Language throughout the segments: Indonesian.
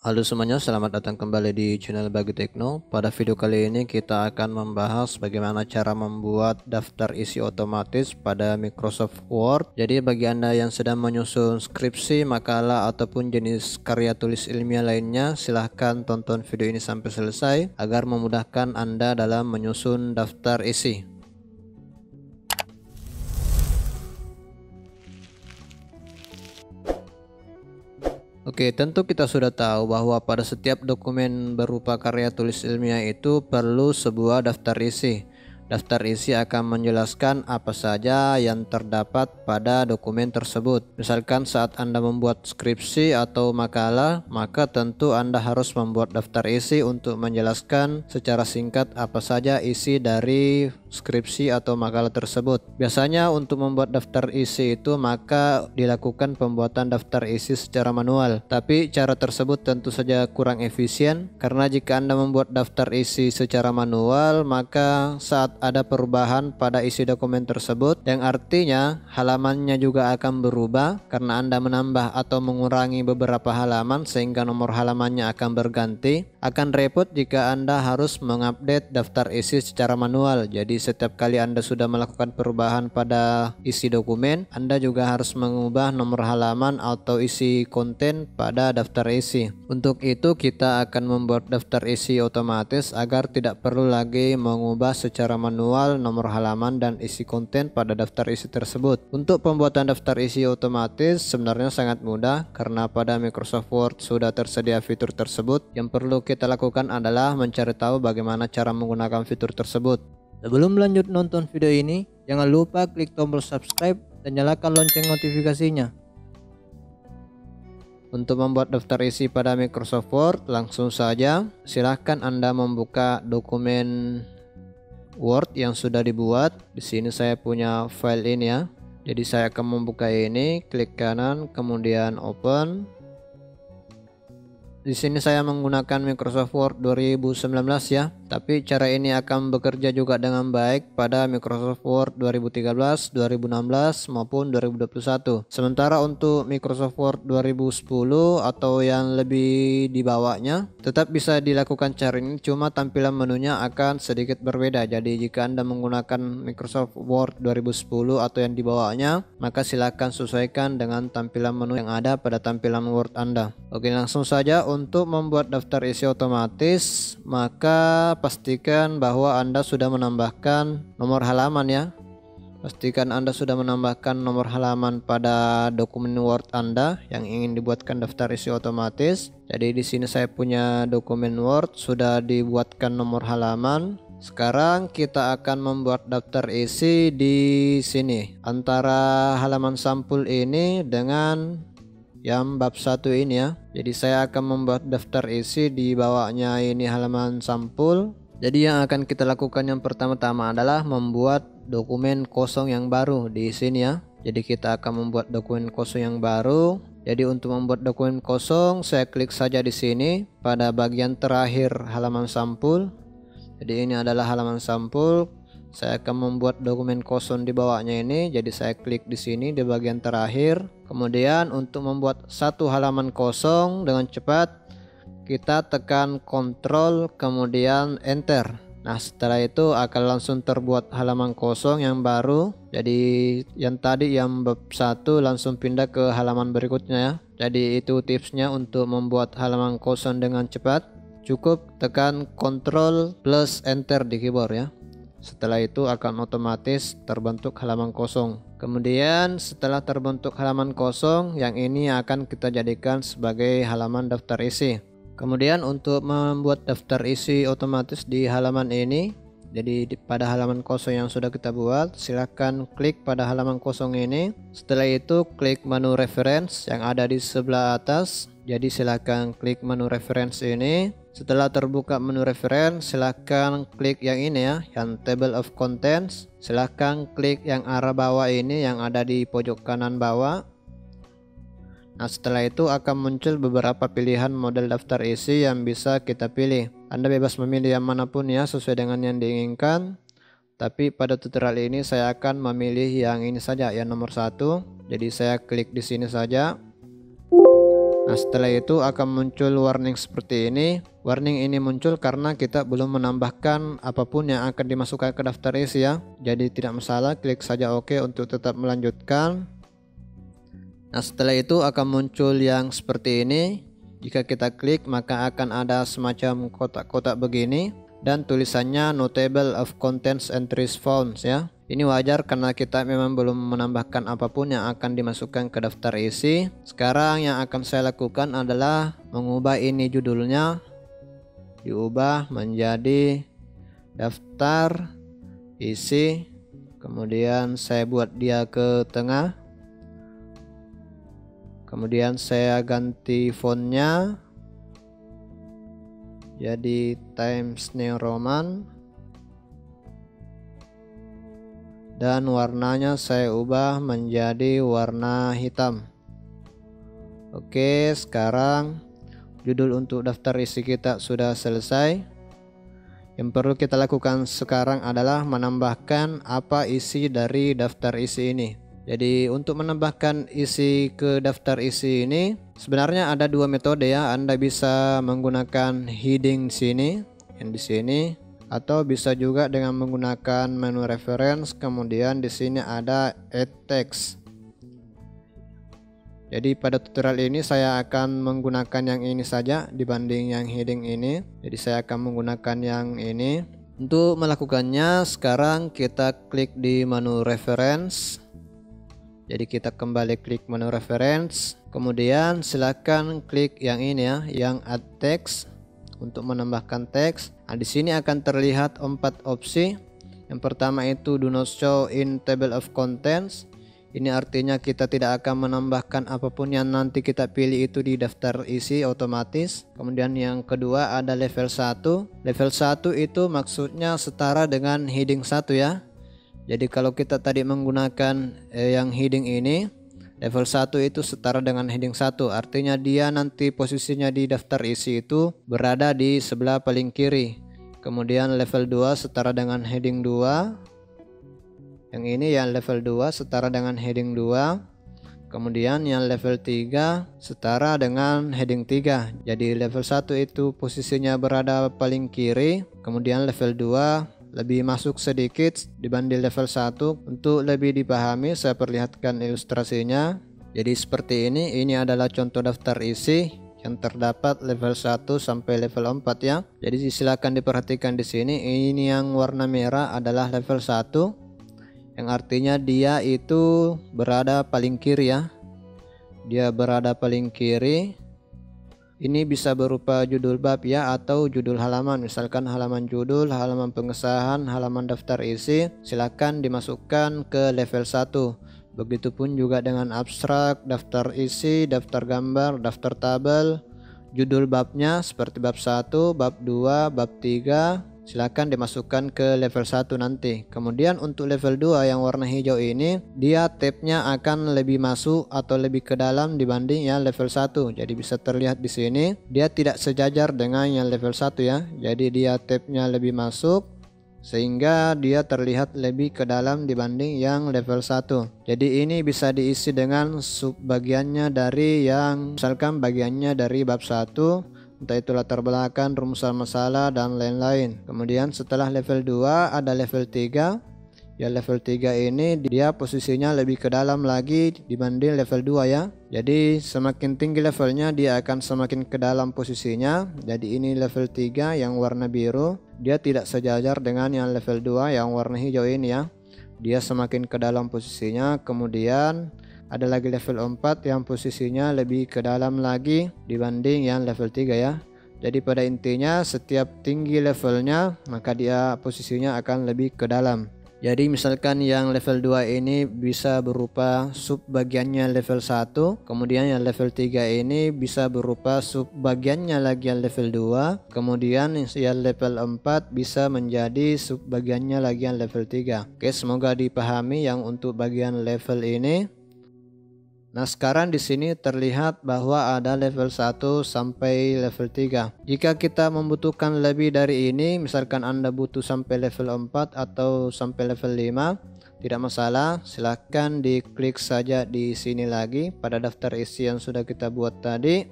Halo semuanya, selamat datang kembali di channel Bagi Tekno. Pada video kali ini kita akan membahas bagaimana cara membuat daftar isi otomatis pada Microsoft Word. Jadi bagi Anda yang sedang menyusun skripsi, makalah ataupun jenis karya tulis ilmiah lainnya, silahkan tonton video ini sampai selesai agar memudahkan Anda dalam menyusun daftar isi. Oke, tentu kita sudah tahu bahwa pada setiap dokumen berupa karya tulis ilmiah itu perlu sebuah daftar isi. Daftar isi akan menjelaskan apa saja yang terdapat pada dokumen tersebut. Misalkan saat Anda membuat skripsi atau makalah, maka tentu Anda harus membuat daftar isi untuk menjelaskan secara singkat apa saja isi dari skripsi atau makalah tersebut. Biasanya untuk membuat daftar isi itu maka dilakukan pembuatan daftar isi secara manual. Tapi cara tersebut tentu saja kurang efisien karena jika Anda membuat daftar isi secara manual, maka saat ada perubahan pada isi dokumen tersebut yang artinya halamannya juga akan berubah karena Anda menambah atau mengurangi beberapa halaman sehingga nomor halamannya akan berganti. Akan repot jika Anda harus mengupdate daftar isi secara manual. Jadi setiap kali Anda sudah melakukan perubahan pada isi dokumen, Anda juga harus mengubah nomor halaman atau isi konten pada daftar isi. Untuk itu kita akan membuat daftar isi otomatis agar tidak perlu lagi mengubah secara manual nomor halaman dan isi konten pada daftar isi tersebut. Untuk pembuatan daftar isi otomatis sebenarnya sangat mudah karena pada Microsoft Word sudah tersedia fitur tersebut. Yang perlu kita lakukan adalah mencari tahu bagaimana cara menggunakan fitur tersebut. Sebelum lanjut nonton video ini, jangan lupa klik tombol subscribe dan nyalakan lonceng notifikasinya. Untuk membuat daftar isi pada Microsoft Word, langsung saja silahkan Anda membuka dokumen Word yang sudah dibuat. Di sini saya punya file ini ya. Jadi saya akan membuka ini, klik kanan, kemudian open. Di sini saya menggunakan Microsoft Word 2019 ya, tapi cara ini akan bekerja juga dengan baik pada Microsoft Word 2013, 2016 maupun 2021. Sementara untuk Microsoft Word 2010 atau yang lebih di bawahnya tetap bisa dilakukan cara ini, cuma tampilan menunya akan sedikit berbeda. Jadi jika Anda menggunakan Microsoft Word 2010 atau yang di bawahnya, maka silakan sesuaikan dengan tampilan menu yang ada pada tampilan Word Anda. Oke, langsung saja untuk membuat daftar isi otomatis, maka pastikan bahwa Anda sudah menambahkan nomor halaman ya. Pastikan Anda sudah menambahkan nomor halaman pada dokumen Word Anda yang ingin dibuatkan daftar isi otomatis. Jadi di sini saya punya dokumen Word sudah dibuatkan nomor halaman. Sekarang kita akan membuat daftar isi di sini antara halaman sampul ini dengan yang bab 1 ini ya. Jadi saya akan membuat daftar isi di bawahnya ini halaman sampul. Jadi yang akan kita lakukan yang pertama-tama adalah membuat dokumen kosong yang baru di sini ya. Jadi kita akan membuat dokumen kosong yang baru. Jadi untuk membuat dokumen kosong, saya klik saja di sini pada bagian terakhir halaman sampul. Jadi ini adalah halaman sampul. Saya akan membuat dokumen kosong di bawahnya ini. Jadi saya klik di sini di bagian terakhir. Kemudian untuk membuat satu halaman kosong dengan cepat, kita tekan Ctrl kemudian Enter. Nah setelah itu akan langsung terbuat halaman kosong yang baru. Jadi yang tadi yang bab 1 langsung pindah ke halaman berikutnya ya. Jadi itu tipsnya untuk membuat halaman kosong dengan cepat. Cukup tekan Ctrl plus Enter di keyboard ya. Setelah itu akan otomatis terbentuk halaman kosong. Kemudian setelah terbentuk halaman kosong, yang ini akan kita jadikan sebagai halaman daftar isi. Kemudian untuk membuat daftar isi otomatis di halaman ini, jadi pada halaman kosong yang sudah kita buat, silahkan klik pada halaman kosong ini. Setelah itu klik menu reference yang ada di sebelah atas. Jadi silahkan klik menu reference ini. Setelah terbuka menu reference, silahkan klik yang ini ya, yang table of contents. Silahkan klik yang arah bawah ini yang ada di pojok kanan bawah. Nah setelah itu akan muncul beberapa pilihan model daftar isi yang bisa kita pilih. Anda bebas memilih yang manapun ya sesuai dengan yang diinginkan. Tapi pada tutorial ini saya akan memilih yang ini saja, yang nomor 1. Jadi saya klik di sini saja. Nah, setelah itu akan muncul warning seperti ini. Warning ini muncul karena kita belum menambahkan apapun yang akan dimasukkan ke daftar isi ya. Jadi tidak masalah, klik saja OK untuk tetap melanjutkan. Nah, setelah itu akan muncul yang seperti ini. Jika kita klik maka akan ada semacam kotak-kotak begini dan tulisannya no table of contents entries found ya. Ini wajar karena kita memang belum menambahkan apapun yang akan dimasukkan ke daftar isi. Sekarang yang akan saya lakukan adalah mengubah ini judulnya, diubah menjadi daftar isi. Kemudian saya buat dia ke tengah. Kemudian saya ganti fontnya jadi Times New Roman. Dan warnanya saya ubah menjadi warna hitam. Oke, sekarang judul untuk daftar isi kita sudah selesai. Yang perlu kita lakukan sekarang adalah menambahkan apa isi dari daftar isi ini. Jadi untuk menambahkan isi ke daftar isi ini sebenarnya ada dua metode ya. Anda bisa menggunakan heading sini, yang di sini, atau bisa juga dengan menggunakan menu reference. Kemudian di sini ada add text. Jadi pada tutorial ini saya akan menggunakan yang ini saja dibanding yang heading ini. Jadi saya akan menggunakan yang ini. Untuk melakukannya sekarang kita klik di menu reference. Jadi kita kembali klik menu reference. Kemudian silakan klik yang ini ya, yang add text untuk menambahkan teks. Nah, di sini akan terlihat 4 opsi. Yang pertama itu do not show in table of contents. Ini artinya kita tidak akan menambahkan apapun yang nanti kita pilih itu di daftar isi otomatis. Kemudian yang kedua ada level 1. Level 1 itu maksudnya setara dengan heading 1 ya. Jadi kalau kita tadi menggunakan yang heading ini, level 1 itu setara dengan heading 1. Artinya dia nanti posisinya di daftar isi itu berada di sebelah paling kiri. Kemudian level 2 setara dengan heading 2. Yang ini yang level 2 setara dengan heading 2. Kemudian yang level 3 setara dengan heading 3. Jadi level 1 itu posisinya berada paling kiri. Kemudian level 2 lebih masuk sedikit dibanding level 1. Untuk lebih dipahami saya perlihatkan ilustrasinya. Jadi seperti ini adalah contoh daftar isi yang terdapat level 1 sampai level 4 ya. Jadi silakan diperhatikan di sini. Ini yang warna merah adalah level 1, yang artinya dia itu berada paling kiri ya. Dia berada paling kiri. Ini bisa berupa judul bab ya, atau judul halaman. Misalkan halaman judul, halaman pengesahan, halaman daftar isi, silakan dimasukkan ke level 1. Begitupun juga dengan abstrak, daftar isi, daftar gambar, daftar tabel, judul babnya seperti bab 1, bab 2, bab 3. Silakan dimasukkan ke level 1 nanti. Kemudian untuk level 2 yang warna hijau ini, dia tabnya akan lebih masuk atau lebih ke dalam dibanding yang level 1. Jadi bisa terlihat di sini, dia tidak sejajar dengan yang level 1 ya. Jadi dia tabnya lebih masuk sehingga dia terlihat lebih ke dalam dibanding yang level 1. Jadi ini bisa diisi dengan subbagiannya dari yang misalkan bagiannya dari bab 1, entah itu latar belakang, rumusan masalah, dan lain-lain. Kemudian setelah level 2 ada level 3. Ya, level 3 ini dia posisinya lebih ke dalam lagi dibanding level 2 ya. Jadi semakin tinggi levelnya dia akan semakin ke dalam posisinya. Jadi ini level 3 yang warna biru. Dia tidak sejajar dengan yang level 2 yang warna hijau ini ya. Dia semakin ke dalam posisinya. Kemudian ada lagi level 4 yang posisinya lebih ke dalam lagi dibanding yang level 3 ya. Jadi pada intinya setiap tinggi levelnya maka dia posisinya akan lebih ke dalam. Jadi misalkan yang level 2 ini bisa berupa subbagiannya level 1, kemudian yang level 3 ini bisa berupa subbagiannya lagi yang level 2, kemudian yang level 4 bisa menjadi subbagiannya lagi yang level 3. Oke, semoga dipahami yang untuk bagian level ini. Nah, sekarang di sini terlihat bahwa ada level 1 sampai level 3. Jika kita membutuhkan lebih dari ini, misalkan Anda butuh sampai level 4 atau sampai level 5, tidak masalah, silahkan diklik saja di sini lagi pada daftar isi yang sudah kita buat tadi.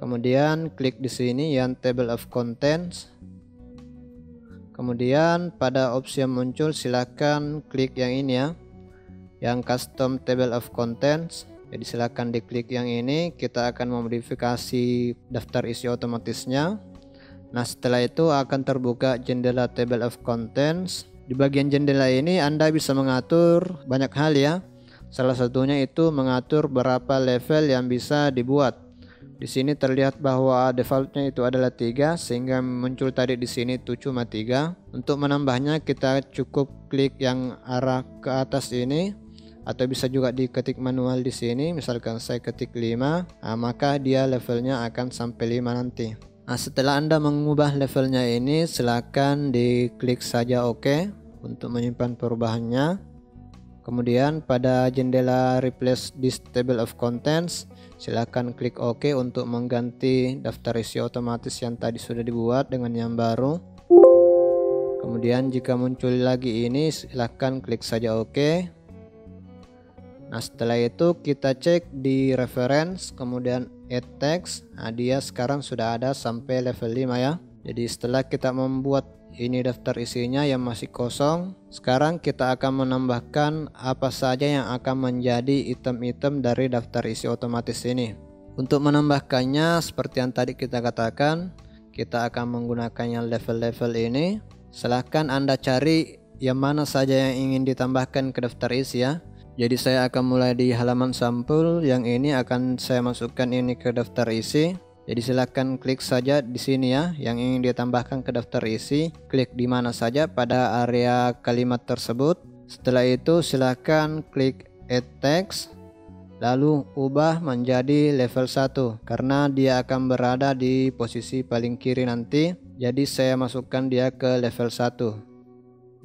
Kemudian klik di sini yang table of contents. Kemudian pada opsi yang muncul silakan klik yang ini ya, yang custom table of contents. Jadi silakan diklik yang ini, kita akan memodifikasi daftar isi otomatisnya. Nah, setelah itu akan terbuka jendela table of contents. Di bagian jendela ini Anda bisa mengatur banyak hal ya. Salah satunya itu mengatur berapa level yang bisa dibuat. Di sini terlihat bahwa defaultnya itu adalah 3, sehingga muncul tadi di sini itu cuma 3. Untuk menambahnya kita cukup klik yang arah ke atas ini, atau bisa juga diketik manual di sini. Misalkan saya ketik 5, maka dia levelnya akan sampai 5 nanti. Nah, setelah Anda mengubah levelnya ini, silakan diklik saja OK untuk menyimpan perubahannya. Kemudian pada jendela replace this table of contents, silakan klik OK untuk mengganti daftar isi otomatis yang tadi sudah dibuat dengan yang baru. Kemudian jika muncul lagi ini, silakan klik saja OK. Nah, setelah itu kita cek di reference, kemudian add text. Nah, dia sekarang sudah ada sampai level 5 ya. Jadi setelah kita membuat ini daftar isinya yang masih kosong, sekarang kita akan menambahkan apa saja yang akan menjadi item-item dari daftar isi otomatis ini. Untuk menambahkannya seperti yang tadi kita katakan, kita akan menggunakan yang level-level ini. Silahkan Anda cari yang mana saja yang ingin ditambahkan ke daftar isi ya. Jadi saya akan mulai di halaman sampul, yang ini akan saya masukkan ini ke daftar isi. Jadi silakan klik saja di sini ya, yang ingin ditambahkan ke daftar isi, klik di mana saja pada area kalimat tersebut. Setelah itu silakan klik add text, lalu ubah menjadi level 1 karena dia akan berada di posisi paling kiri nanti. Jadi saya masukkan dia ke level 1.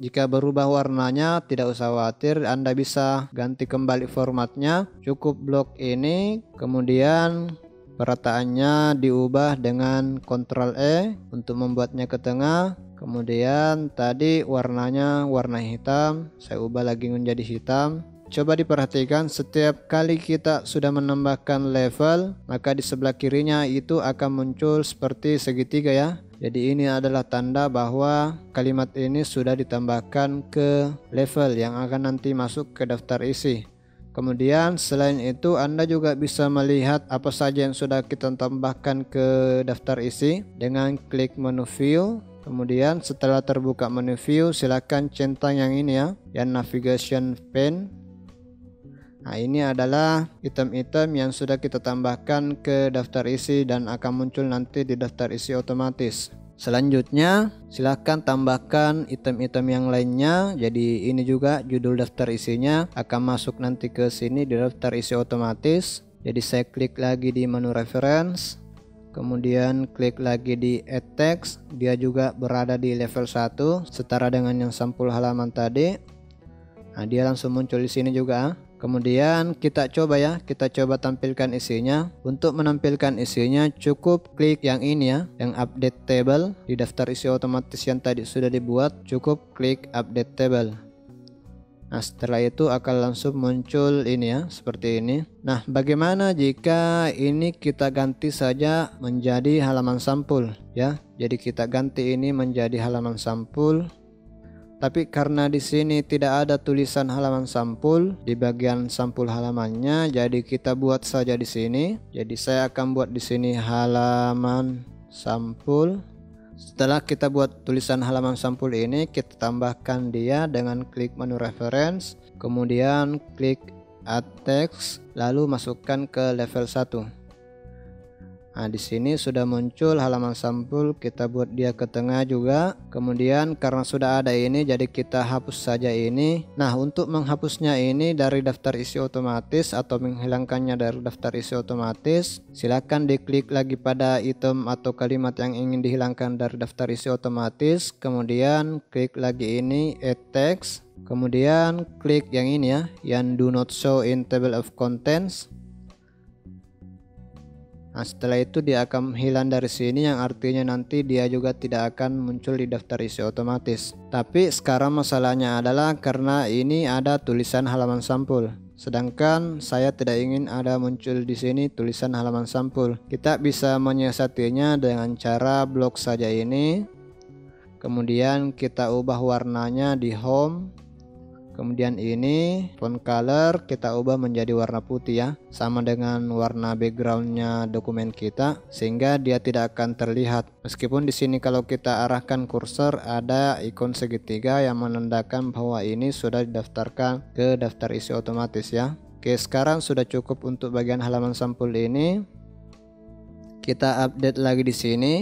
Jika berubah warnanya tidak usah khawatir, Anda bisa ganti kembali formatnya. Cukup blok ini, kemudian perataannya diubah dengan Ctrl E untuk membuatnya ke tengah. Kemudian tadi warnanya warna hitam, saya ubah lagi menjadi hitam. Coba diperhatikan, setiap kali kita sudah menambahkan level, maka di sebelah kirinya itu akan muncul seperti segitiga ya. Jadi ini adalah tanda bahwa kalimat ini sudah ditambahkan ke level yang akan nanti masuk ke daftar isi. Kemudian selain itu Anda juga bisa melihat apa saja yang sudah kita tambahkan ke daftar isi dengan klik menu view. Kemudian setelah terbuka menu view, silakan centang yang ini ya, yang navigation pane. Nah, ini adalah item-item yang sudah kita tambahkan ke daftar isi dan akan muncul nanti di daftar isi otomatis. Selanjutnya silahkan tambahkan item-item yang lainnya. Jadi ini juga judul daftar isinya akan masuk nanti ke sini di daftar isi otomatis. Jadi saya klik lagi di menu reference, kemudian klik lagi di add text. Dia juga berada di level 1 setara dengan yang sampul halaman tadi. Nah, dia langsung muncul di sini juga. Kemudian kita coba ya, kita coba tampilkan isinya. Untuk menampilkan isinya cukup klik yang ini ya, yang update table. Di daftar isi otomatis yang tadi sudah dibuat, cukup klik update table. Nah, setelah itu akan langsung muncul ini ya, seperti ini. Nah, bagaimana jika ini kita ganti saja menjadi halaman sampul ya. Jadi kita ganti ini menjadi halaman sampul. Tapi karena di sini tidak ada tulisan halaman sampul di bagian sampul halamannya, jadi kita buat saja di sini. Jadi saya akan buat di sini halaman sampul. Setelah kita buat tulisan halaman sampul ini, kita tambahkan dia dengan klik menu reference, kemudian klik add text, lalu masukkan ke level 1. Nah, di sini sudah muncul halaman sampul, kita buat dia ke tengah juga. Kemudian karena sudah ada ini, jadi kita hapus saja ini. Nah, untuk menghapusnya ini dari daftar isi otomatis atau menghilangkannya dari daftar isi otomatis, silakan diklik lagi pada item atau kalimat yang ingin dihilangkan dari daftar isi otomatis. Kemudian klik lagi ini add text. Kemudian klik yang ini ya, yang do not show in table of contents. Nah, setelah itu dia akan hilang dari sini, yang artinya nanti dia juga tidak akan muncul di daftar isi otomatis. Tapi sekarang masalahnya adalah karena ini ada tulisan halaman sampul. Sedangkan saya tidak ingin ada muncul di sini tulisan halaman sampul. Kita bisa menyiasatinya dengan cara blok saja ini. Kemudian kita ubah warnanya di home. Kemudian ini font color kita ubah menjadi warna putih ya, sama dengan warna backgroundnya dokumen kita, sehingga dia tidak akan terlihat. Meskipun di sini kalau kita arahkan kursor ada ikon segitiga yang menandakan bahwa ini sudah didaftarkan ke daftar isi otomatis ya. Oke, sekarang sudah cukup untuk bagian halaman sampul ini. Kita update lagi di sini.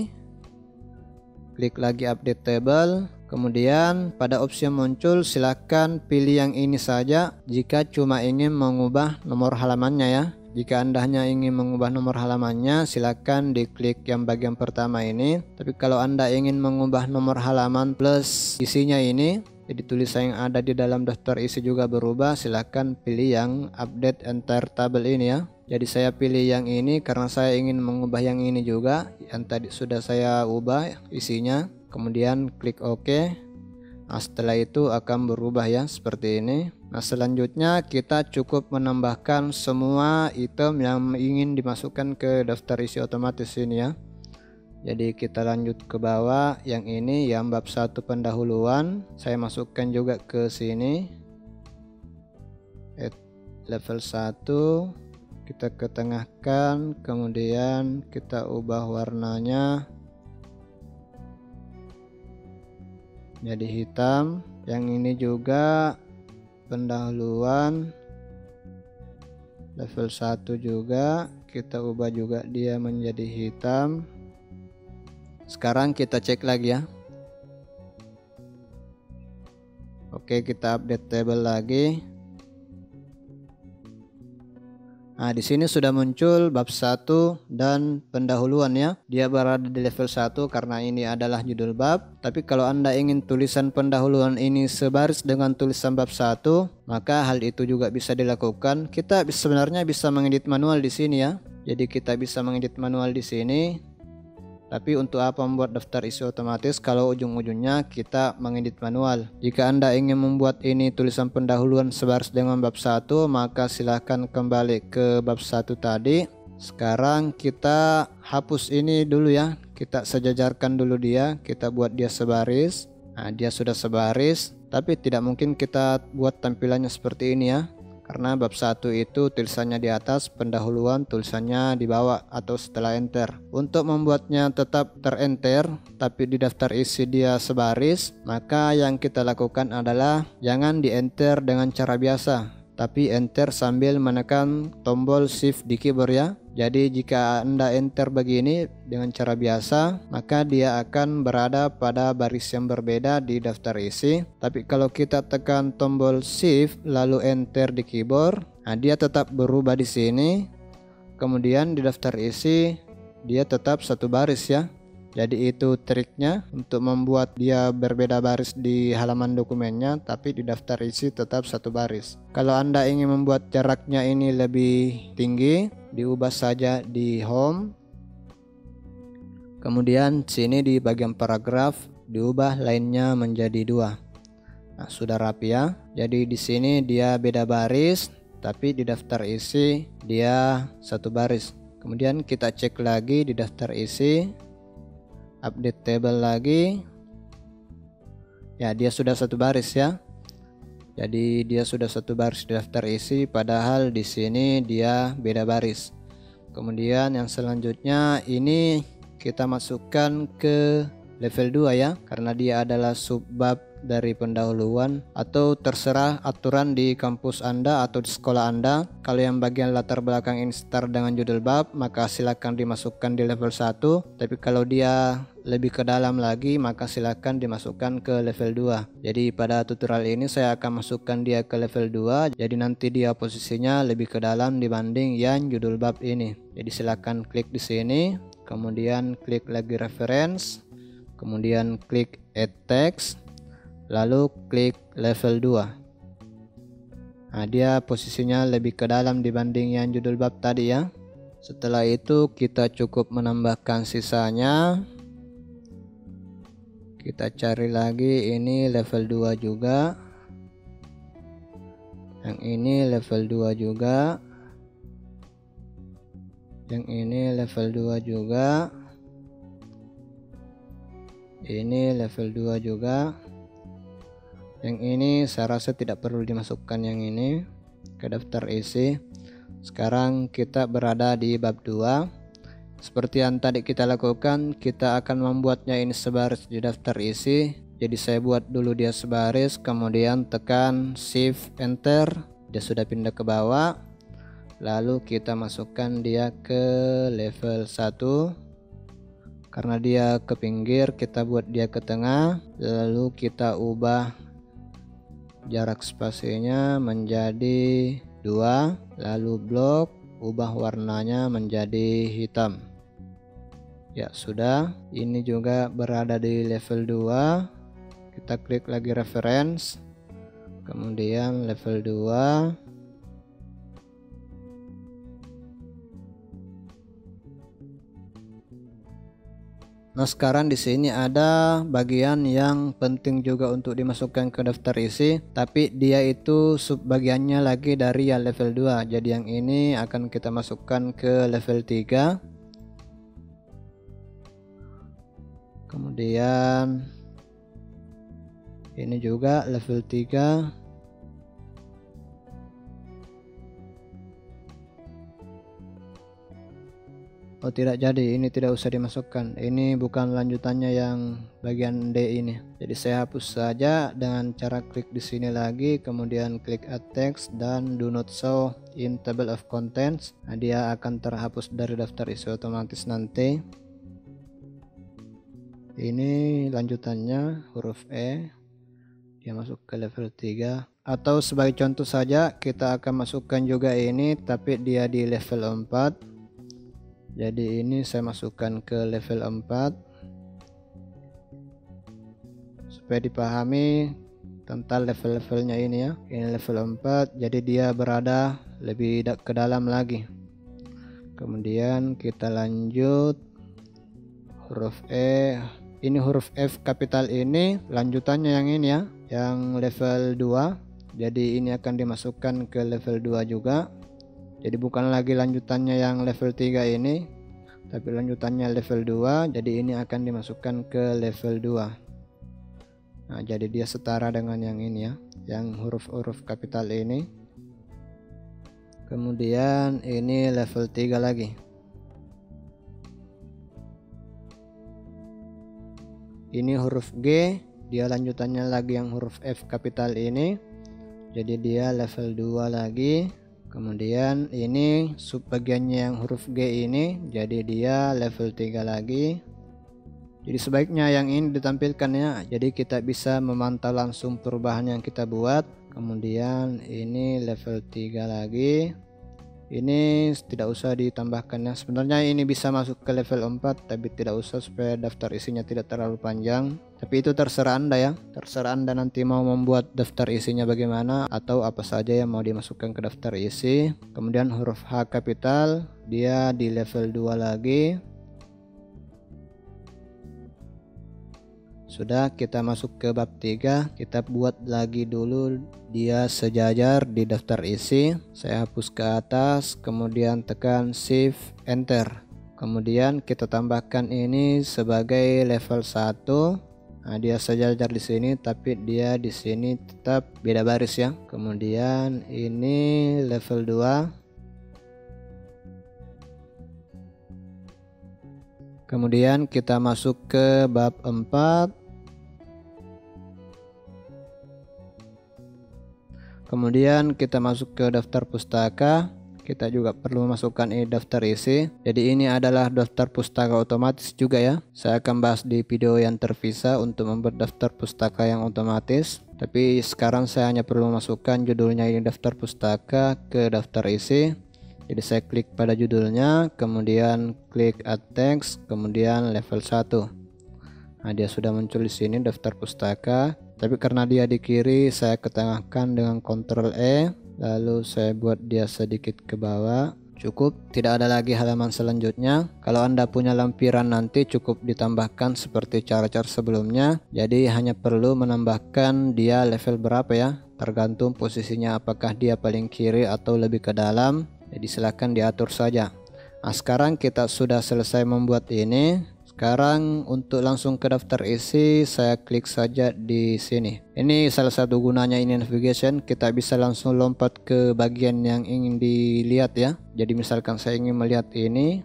Klik lagi update table. Kemudian pada opsi yang muncul silahkan pilih yang ini saja jika cuma ingin mengubah nomor halamannya ya. Jika Anda hanya ingin mengubah nomor halamannya silahkan diklik yang bagian pertama ini. Tapi kalau Anda ingin mengubah nomor halaman plus isinya ini, jadi tulisan yang ada di dalam daftar isi juga berubah, silahkan pilih yang update entire table ini ya. Jadi saya pilih yang ini karena saya ingin mengubah yang ini juga, yang tadi sudah saya ubah isinya. Kemudian klik OK. Nah, setelah itu akan berubah ya seperti ini. Nah, selanjutnya kita cukup menambahkan semua item yang ingin dimasukkan ke daftar isi otomatis ini ya. Jadi kita lanjut ke bawah, yang ini yang bab 1 pendahuluan saya masukkan juga ke sini. Level 1 kita ketengahkan, kemudian kita ubah warnanya jadi hitam. Yang ini juga pendahuluan level 1 juga kita ubah juga dia menjadi hitam. Sekarang kita cek lagi ya. Oke, kita update table lagi. Nah, di sini sudah muncul bab 1 dan pendahuluan ya. Dia berada di level 1 karena ini adalah judul bab. Tapi kalau Anda ingin tulisan pendahuluan ini sebaris dengan tulisan bab 1, maka hal itu juga bisa dilakukan. Kita sebenarnya bisa mengedit manual di sini ya. Jadi kita bisa mengedit manual di sini. Tapi untuk apa membuat daftar isi otomatis kalau ujung-ujungnya kita mengedit manual? Jika Anda ingin membuat ini tulisan pendahuluan sebaris dengan bab 1, maka silahkan kembali ke bab 1 tadi. Sekarang kita hapus ini dulu ya. Kita sejajarkan dulu dia, kita buat dia sebaris. Nah, dia sudah sebaris, tapi tidak mungkin kita buat tampilannya seperti ini ya. Karena bab 1 itu tulisannya di atas, pendahuluan tulisannya di bawah atau setelah enter. Untuk membuatnya tetap terenter tapi di daftar isi dia sebaris, maka yang kita lakukan adalah jangan di enter dengan cara biasa, tapi enter sambil menekan tombol shift di keyboard ya. Jadi jika Anda enter begini dengan cara biasa, maka dia akan berada pada baris yang berbeda di daftar isi. Tapi kalau kita tekan tombol shift lalu enter di keyboard, nah dia tetap berubah di sini. Kemudian di daftar isi dia tetap satu baris ya. Jadi itu triknya untuk membuat dia berbeda baris di halaman dokumennya, tapi di daftar isi tetap satu baris. Kalau Anda ingin membuat jaraknya ini lebih tinggi, diubah saja di home. Kemudian sini di bagian paragraf diubah lainnya menjadi 2. Nah, sudah rapi ya. Jadi di sini dia beda baris, tapi di daftar isi dia satu baris. Kemudian kita cek lagi di daftar isi. Update table lagi ya, dia sudah satu baris ya. Jadi dia sudah satu baris di daftar isi, padahal di sini dia beda baris. Kemudian yang selanjutnya ini kita masukkan ke level 2 ya, karena dia adalah subbab dari pendahuluan, atau terserah aturan di kampus Anda atau di sekolah Anda. Kalau yang bagian latar belakang ini start dengan judul bab, maka silakan dimasukkan di level 1. Tapi kalau dia lebih ke dalam lagi, maka silakan dimasukkan ke level 2. Jadi pada tutorial ini saya akan masukkan dia ke level 2. Jadi nanti dia posisinya lebih ke dalam dibanding yang judul bab ini. Jadi silakan klik di sini, kemudian klik lagi reference, kemudian klik add text, lalu klik level 2. Nah, dia posisinya lebih ke dalam dibanding yang judul bab tadi ya. Setelah itu kita cukup menambahkan sisanya. Kita cari lagi ini level 2 juga. Yang ini level 2 juga. Yang ini level 2 juga. Ini level 2 juga. Yang ini saya rasa tidak perlu dimasukkan yang ini ke daftar isi. Sekarang kita berada di bab 2. Seperti yang tadi kita lakukan, kita akan membuatnya ini sebaris di daftar isi. Jadi saya buat dulu dia sebaris, kemudian tekan shift enter, dia sudah pindah ke bawah. Lalu kita masukkan dia ke level 1. Karena dia ke pinggir, kita buat dia ke tengah. Lalu kita ubah jarak spasinya menjadi 2. Lalu blok, ubah warnanya menjadi hitam. Ya sudah, ini juga berada di level 2. Kita klik lagi reference, kemudian level 2. Nah, sekarang di sini ada bagian yang penting juga untuk dimasukkan ke daftar isi, tapi dia itu subbagiannya lagi dari yang level 2. Jadi yang ini akan kita masukkan ke level 3. Kemudian ini juga level 3. Oh, tidak jadi, ini tidak usah dimasukkan. Ini bukan lanjutannya yang bagian D ini. Jadi saya hapus saja dengan cara klik di sini lagi, kemudian klik add text dan do not show in table of contents. Nah, dia akan terhapus dari daftar isi otomatis nanti. Ini lanjutannya huruf E. Dia masuk ke level 3. Atau sebagai contoh saja, kita akan masukkan juga ini, tapi dia di level 4. Jadi ini saya masukkan ke level 4 supaya dipahami tentang level-levelnya ini ya. Ini level 4, jadi dia berada lebih ke dalam lagi. Kemudian kita lanjut huruf E. Ini huruf F kapital ini lanjutannya yang ini ya, yang level 2. Jadi ini akan dimasukkan ke level 2 juga. Jadi bukan lagi lanjutannya yang level 3 ini, tapi lanjutannya level 2. Jadi ini akan dimasukkan ke level 2. Nah, jadi dia setara dengan yang ini ya, yang huruf-huruf kapital ini. Kemudian ini level 3 lagi. Ini huruf G, dia lanjutannya lagi yang huruf F kapital ini. Jadi dia level 2 lagi. Kemudian ini subbagiannya yang huruf G ini, jadi dia level 3 lagi. Jadi sebaiknya yang ini ditampilkan ya, jadi kita bisa memantau langsung perubahan yang kita buat. Kemudian ini level 3 lagi. Ini tidak usah ditambahkan ya. Sebenarnya ini bisa masuk ke level 4, tapi tidak usah supaya daftar isinya tidak terlalu panjang. Tapi itu terserah Anda ya. Terserah Anda nanti mau membuat daftar isinya bagaimana atau apa saja yang mau dimasukkan ke daftar isi. Kemudian huruf H kapital, dia di level 2 lagi. Sudah, kita masuk ke bab 3. Kita buat lagi dulu dia sejajar di daftar isi. Saya hapus ke atas, kemudian tekan shift enter. Kemudian kita tambahkan ini sebagai level 1. Nah, dia sejajar di sini, tapi dia di sini tetap beda baris ya. Kemudian ini level 2. Kemudian kita masuk ke bab 4. Kemudian kita masuk ke daftar pustaka. Kita juga perlu memasukkan ini daftar isi. Jadi ini adalah daftar pustaka otomatis juga ya. Saya akan bahas di video yang terpisah untuk membuat daftar pustaka yang otomatis. Tapi sekarang saya hanya perlu memasukkan judulnya ini daftar pustaka ke daftar isi. Jadi saya klik pada judulnya, kemudian klik add text, kemudian level 1. Nah, dia sudah muncul di sini daftar pustaka. Tapi karena dia di kiri, saya ketengahkan dengan Ctrl E, lalu saya buat dia sedikit ke bawah. Cukup, tidak ada lagi halaman selanjutnya. Kalau Anda punya lampiran nanti cukup ditambahkan seperti cara-cara sebelumnya. Jadi hanya perlu menambahkan dia level berapa ya. tergantung posisinya apakah dia paling kiri atau lebih ke dalam. Jadi silahkan diatur saja. Nah, sekarang kita sudah selesai membuat ini. Sekarang untuk langsung ke daftar isi, saya klik saja di sini. Ini salah satu gunanya ini navigation, kita bisa langsung lompat ke bagian yang ingin dilihat ya. Jadi misalkan saya ingin melihat ini,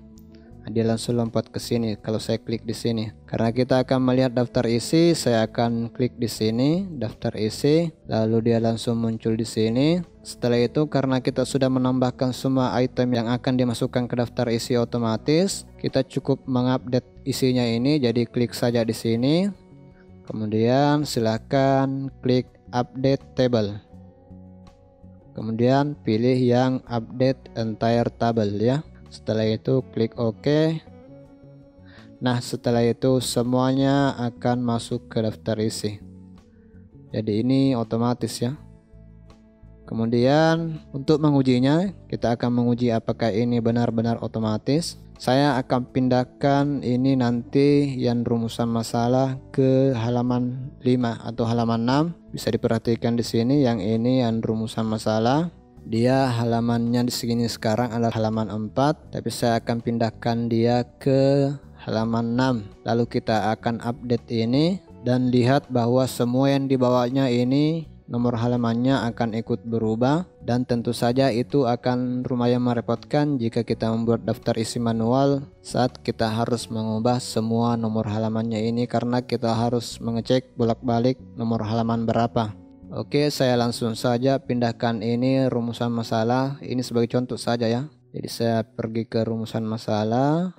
dia langsung lompat ke sini kalau saya klik di sini. Karena kita akan melihat daftar isi, saya akan klik di sini daftar isi, lalu dia langsung muncul di sini. Setelah itu karena kita sudah menambahkan semua item yang akan dimasukkan ke daftar isi otomatis, kita cukup mengupdate isinya ini. Jadi klik saja di sini. Kemudian silahkan klik update table. Kemudian pilih yang update entire table ya. Setelah itu klik OK. Nah, setelah itu semuanya akan masuk ke daftar isi. Jadi ini otomatis ya. Kemudian untuk mengujinya, kita akan menguji apakah ini benar-benar otomatis. Saya akan pindahkan ini nanti yang rumusan masalah ke halaman 5 atau halaman 6. Bisa diperhatikan di sini yang ini yang rumusan masalah. Dia halamannya di sini sekarang adalah halaman 4, tapi saya akan pindahkan dia ke halaman 6. Lalu kita akan update ini dan lihat bahwa semua yang dibawanya ini nomor halamannya akan ikut berubah, dan tentu saja itu akan lumayan merepotkan jika kita membuat daftar isi manual saat kita harus mengubah semua nomor halamannya ini, karena kita harus mengecek bolak-balik nomor halaman berapa. Oke, saya langsung saja pindahkan ini rumusan masalah. Ini sebagai contoh saja ya. Jadi saya pergi ke rumusan masalah,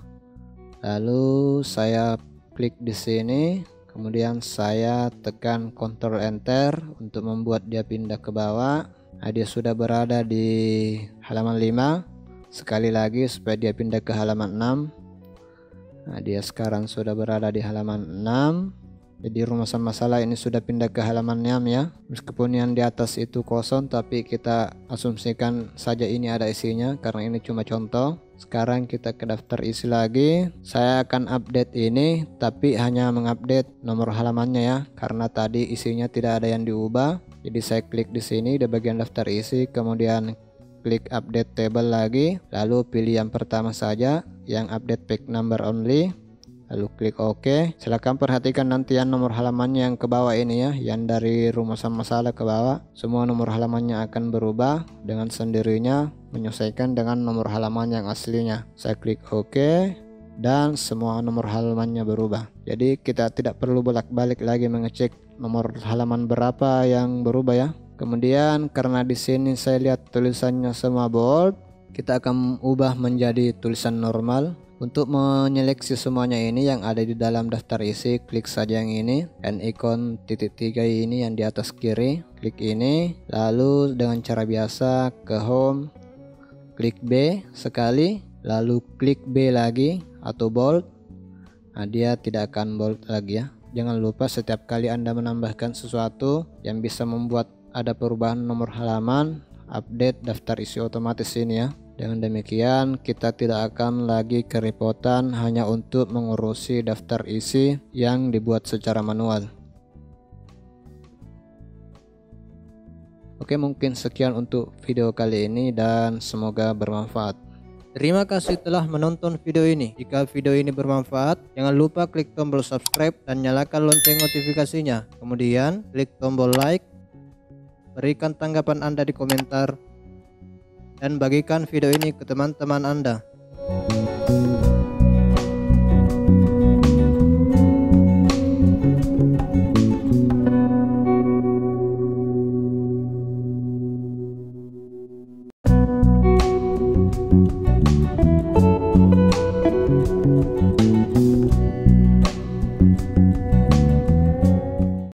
lalu saya klik di sini, kemudian saya tekan Ctrl Enter untuk membuat dia pindah ke bawah. Nah, dia sudah berada di halaman 5. Sekali lagi supaya dia pindah ke halaman 6. Nah, dia sekarang sudah berada di halaman 6. Jadi rumusan masalah ini sudah pindah ke halaman 6 ya. Meskipun yang di atas itu kosong, tapi kita asumsikan saja ini ada isinya karena ini cuma contoh. Sekarang kita ke daftar isi lagi. Saya akan update ini, tapi hanya mengupdate nomor halamannya ya, karena tadi isinya tidak ada yang diubah. Jadi saya klik di sini di bagian daftar isi, kemudian klik update table lagi, lalu pilih yang pertama saja yang update page number only. Lalu klik OK. Silahkan perhatikan nanti yang nomor halamannya yang ke bawah ini ya, yang dari rumusan masalah ke bawah. Semua nomor halamannya akan berubah dengan sendirinya menyesuaikan dengan nomor halaman yang aslinya. Saya klik OK dan semua nomor halamannya berubah. Jadi kita tidak perlu bolak-balik lagi mengecek nomor halaman berapa yang berubah ya. Kemudian karena di sini saya lihat tulisannya semua bold, kita akan ubah menjadi tulisan normal. Untuk menyeleksi semuanya ini yang ada di dalam daftar isi, klik saja yang ini dan ikon titik 3 ini yang di atas kiri. Klik ini, lalu dengan cara biasa ke home, klik B sekali, lalu klik B lagi atau bold. Nah, dia tidak akan bold lagi ya. Jangan lupa setiap kali Anda menambahkan sesuatu yang bisa membuat ada perubahan nomor halaman, update daftar isi otomatis ini ya. Dengan demikian kita tidak akan lagi kerepotan hanya untuk mengurusi daftar isi yang dibuat secara manual. Oke, mungkin sekian untuk video kali ini dan semoga bermanfaat. Terima kasih telah menonton video ini. Jika video ini bermanfaat, jangan lupa klik tombol subscribe dan nyalakan lonceng notifikasinya. Kemudian klik tombol like, berikan tanggapan Anda di komentar, dan bagikan video ini ke teman-teman Anda.